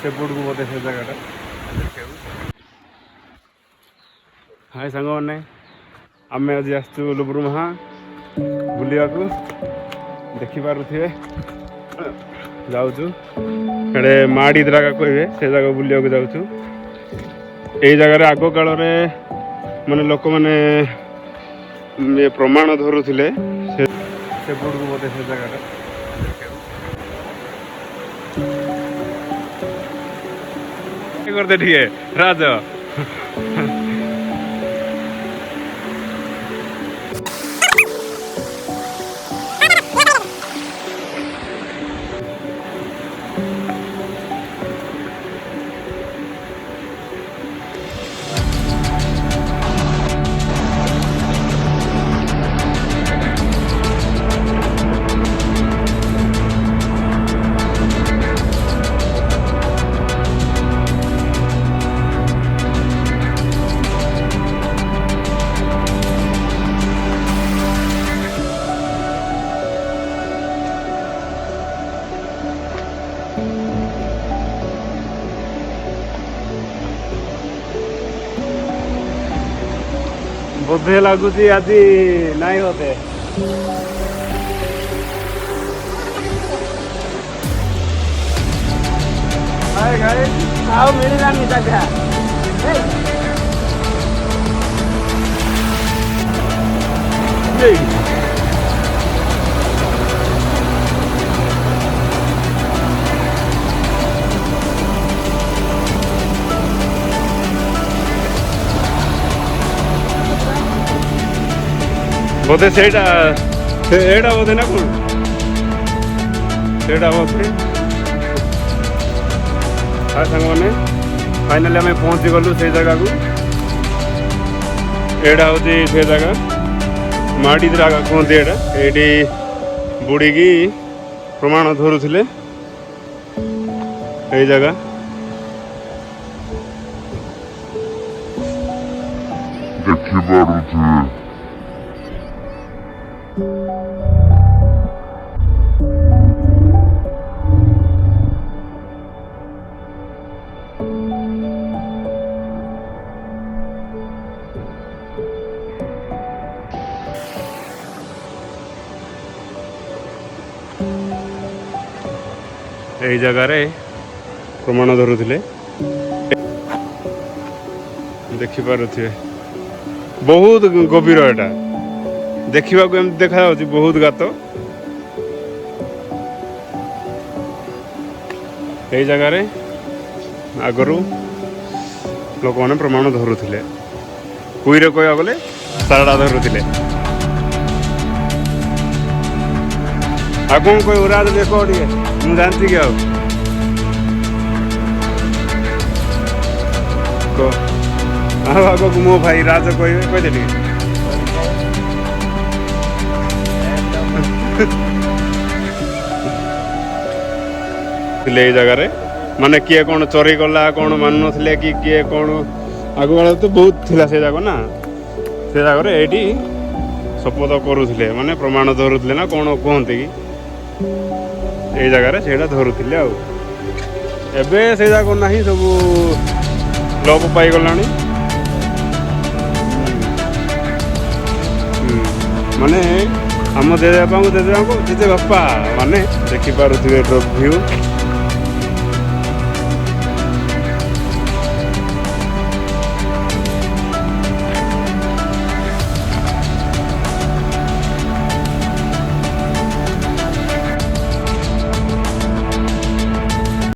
ସେପଟକୁ ବୋଧେ ସେ ଜାଗାଟା। ହାଏ ସାଙ୍ଗମାନେ, ଆମେ ଆଜି ଆସିଛୁ ଲୁବୁରୁମହା ବୁଲିବାକୁ। ଦେଖିପାରୁଥିବେ ଯାଉଛୁ ଏଡ଼େ ମାଡ଼ି ଜାଗା କହିବେ, ସେ ଜାଗା ବୁଲିବାକୁ ଯାଉଛୁ। ଏଇ ଜାଗାରେ ଆଗ କାଳରେ ମାନେ ଲୋକମାନେ ପ୍ରମାଣ ଧରୁଥିଲେ। ସେପଟକୁ ବୋଧେ ସେ ଜାଗାଟା। करते ठीक है राज बोधे लगुच आज नाई होते मिललानी जगह बोधे सेटा बोधे ना कौन सेटा बोधे। हाँ सांग मैंने फाइनाली आम पहुँची गलु से जगह को। एटा हूँ से जगह माटी जगह कहते एटा ये बुड़ी की प्रमाण धरुले ये जगह। देखिए यही जगार प्रमाण धरुले देखिपे बहुत गभीर एटा देखा देखा बहुत गात। यही जगार आगरू लोक मैंने प्रमाण धरुले कुईरे कह गले सारा धरुले। आ कौन कह राज देख मुझे जानती कि आग मो भाई राज कहे कह जगार माने किए कौन चोरी गला कौन मान नुले कि किए कौन आग काल तो बहुत थिला से जाग ना से जगार ये शपथ करुले माने प्रमाण धरुले ना कौन कहते कि ये जगार से धरुले आबे से जाक ना सब लोप पाईगला माने आम जेजे बापा जेजे बापा माने देखिपे व्यू।